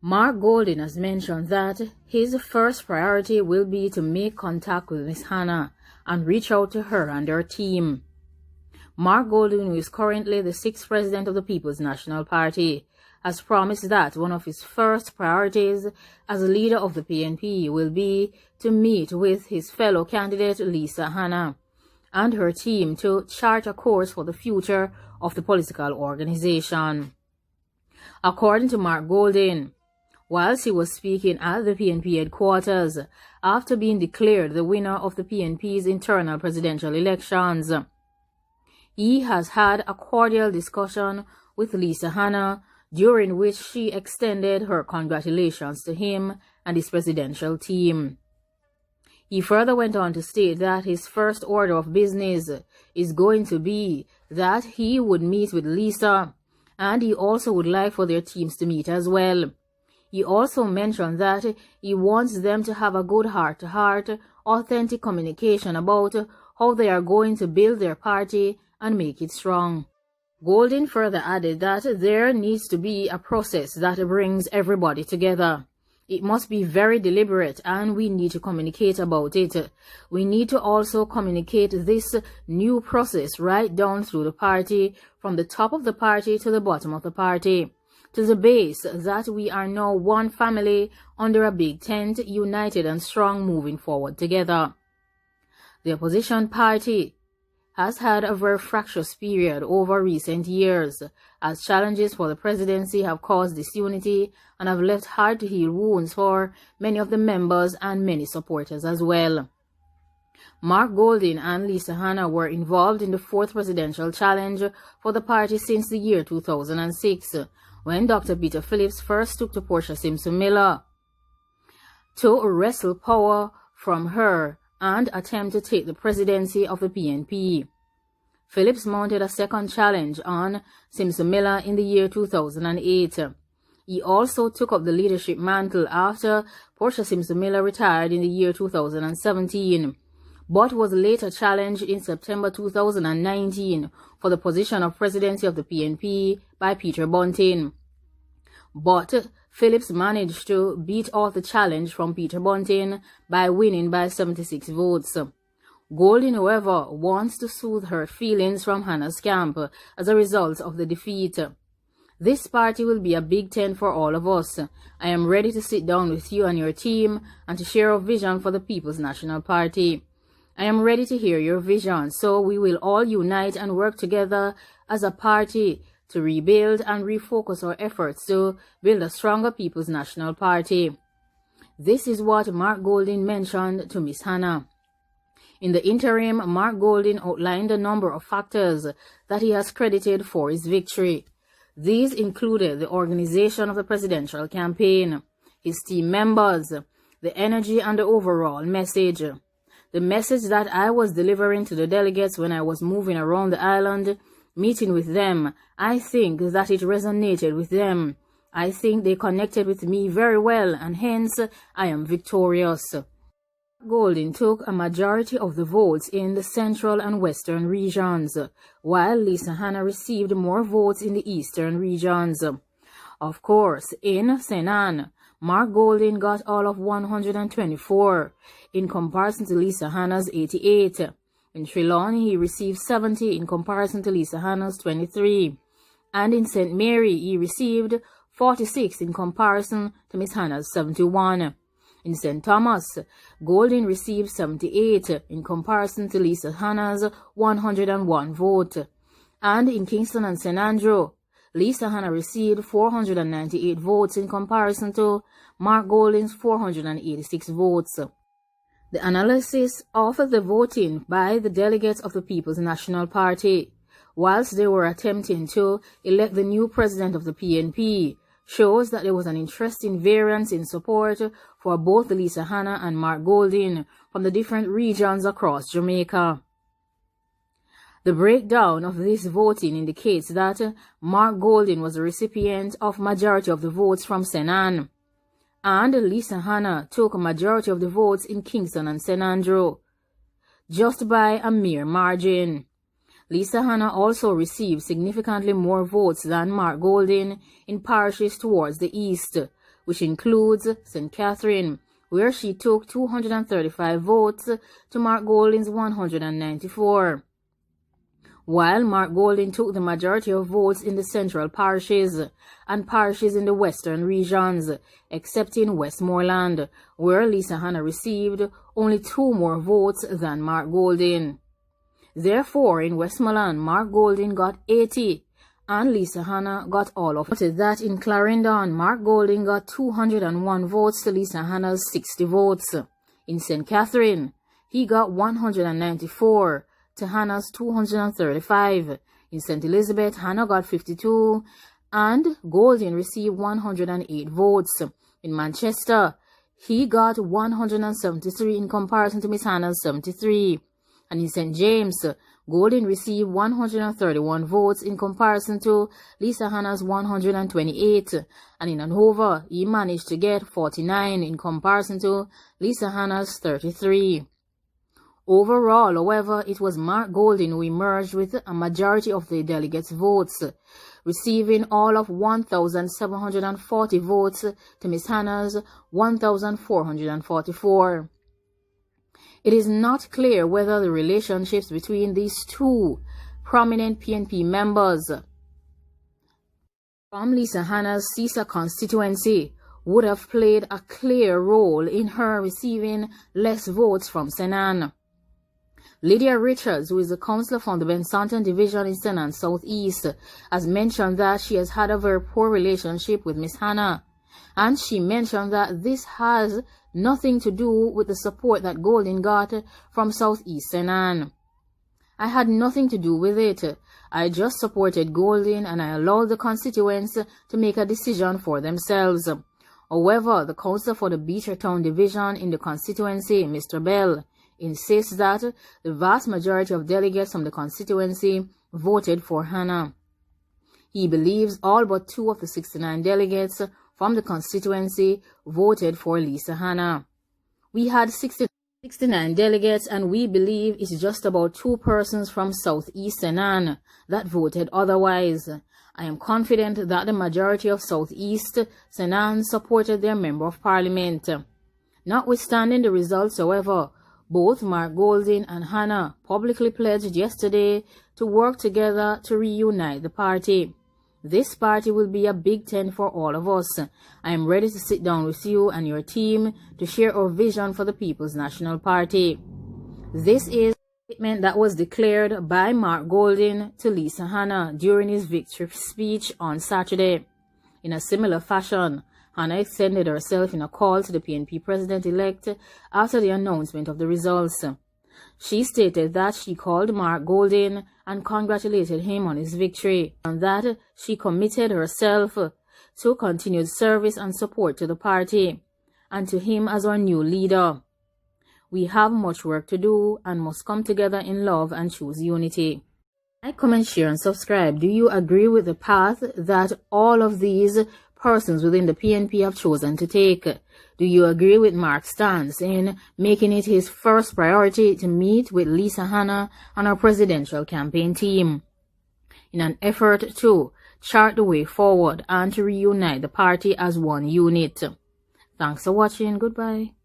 Mark Golding has mentioned that his first priority will be to make contact with Ms. Hannah and reach out to her and her team. Mark Golding, who is currently the 6th president of the People's National Party, has promised that one of his first priorities as a leader of the PNP will be to meet with his fellow candidate Lisa Hannah and her team to chart a course for the future of the political organization. According to Mark Golding, whilst he was speaking at the PNP headquarters after being declared the winner of the PNP's internal presidential elections, he has had a cordial discussion with Lisa Hannah, during which she extended her congratulations to him and his presidential team. He further went on to state that his first order of business is going to be that he would meet with Lisa, and he also would like for their teams to meet as well. He also mentioned that he wants them to have a good heart-to-heart, authentic communication about how they are going to build their party and make it strong. Golding further added that there needs to be a process that brings everybody together. It must be very deliberate, and we need to communicate about it. We need to also communicate this new process right down through the party, from the top of the party to the bottom of the party, to the base, that we are now one family under a big tent, united and strong, moving forward together. The opposition party has had a very fractious period over recent years, as challenges for the presidency have caused disunity and have left hard-to-heal wounds for many of the members and many supporters as well. Mark Golding and Lisa Hannah were involved in the 4th presidential challenge for the party since the year 2006, when Dr. Peter Phillips first took to Portia Simpson Miller to wrestle power from her and attempt to take the presidency of the PNP. Phillips mounted a second challenge on Simpson Miller in the year 2008. He also took up the leadership mantle after Portia Simpson Miller retired in the year 2017, but was later challenged in September 2019 for the position of presidency of the PNP by Peter Bunting. But Phillips managed to beat off the challenge from Peter Bunting by winning by 76 votes. Golding, however, wants to soothe her feelings from Hannah's camp as a result of the defeat. This party will be a big tent for all of us. I am ready to sit down with you and your team and to share a vision for the People's National Party. I am ready to hear your vision, so we will all unite and work together as a party to rebuild and refocus our efforts to build a stronger People's National Party. This is what Mark Golding mentioned to Ms. Hannah. In the interim, Mark Golding outlined a number of factors that he has credited for his victory. These included the organization of the presidential campaign, his team members, the energy and the overall message. The message that I was delivering to the delegates when I was moving around the island, meeting with them, I think that it resonated with them. I think they connected with me very well, and hence I am victorious. Golding took a majority of the votes in the central and western regions, while Lisa Hannah received more votes in the eastern regions. Of course, in Senan, Mark Golding got all of 124, in comparison to Lisa Hannah's 88. In Trelawny, he received 70 in comparison to Lisa Hannah's 23. And in St. Mary, he received 46 in comparison to Ms. Hannah's 71. In St. Thomas, Golding received 78 in comparison to Lisa Hannah's 101 vote. And in Kingston and St. Andrew, Lisa Hannah received 498 votes in comparison to Mark Golding's 486 votes. The analysis of the voting by the delegates of the People's National Party, whilst they were attempting to elect the new president of the PNP, shows that there was an interesting variance in support for both Lisa Hannah and Mark Golding from the different regions across Jamaica. The breakdown of this voting indicates that Mark Golding was the recipient of majority of the votes from Senan, and Lisa Hannah took a majority of the votes in Kingston and St. Andrew, just by a mere margin. Lisa Hannah also received significantly more votes than Mark Golding in parishes towards the east, which includes St. Catherine, where she took 235 votes to Mark Golding's 194. While Mark Golding took the majority of votes in the central parishes and parishes in the western regions, except in Westmoreland, where Lisa Hanna received only 2 more votes than Mark Golding. Therefore, in Westmoreland, Mark Golding got 80, and Lisa Hanna got all of it. That in Clarendon, Mark Golding got 201 votes to Lisa Hanna's 60 votes. In St. Catherine, he got 194 to Hannah's 235. In St. Elizabeth, Hannah got 52, and Golding received 108 votes. In Manchester, he got 173 in comparison to Miss Hannah's 73. And in St. James, Golding received 131 votes in comparison to Lisa Hanna's 128. And in Hanover, he managed to get 49 in comparison to Lisa Hanna's 33. Overall, however, it was Mark Golding who emerged with a majority of the delegates' votes, receiving all of 1,740 votes to Miss Hanna's 1,444. It is not clear whether the relationships between these 2 prominent PNP members from Lisa Hanna's CISA constituency would have played a clear role in her receiving less votes from St. Ann. Lydia Richards, who is a councillor from the Bensanton Division in St. Ann South East, has mentioned that she has had a very poor relationship with Miss Hanna, and she mentioned that this has nothing to do with the support that Golding got from South East St. Ann. I had nothing to do with it. I just supported Golding and I allowed the constituents to make a decision for themselves. However, the councillor for the Beechertown Division in the constituency, Mr. Bell, insists that the vast majority of delegates from the constituency voted for Hannah. He believes all but 2 of the 69 delegates from the constituency voted for Lisa Hanna. We had 69 delegates, and we believe it's just about 2 persons from South East St. Ann that voted otherwise. I am confident that the majority of South East St. Ann supported their Member of Parliament. Notwithstanding the results, however, both Mark Golding and Hannah publicly pledged yesterday to work together to reunite the party. This party will be a big tent for all of us. I am ready to sit down with you and your team to share our vision for the People's National Party. This is a statement that was declared by Mark Golding to Lisa Hanna during his victory speech on Saturday. In a similar fashion, Hannah extended herself in a call to the PNP president-elect after the announcement of the results. She stated that she called Mark Golding and congratulated him on his victory, and that she committed herself to continued service and support to the party, and to him as our new leader. We have much work to do and must come together in love and choose unity. Like, comment, share, and subscribe. Do you agree with the path that all of these persons within the PNP have chosen to take? Do you agree with Mark's stance in making it his first priority to meet with Lisa Hanna and our presidential campaign team in an effort to chart the way forward and to reunite the party as one unit? Thanks for watching. Goodbye.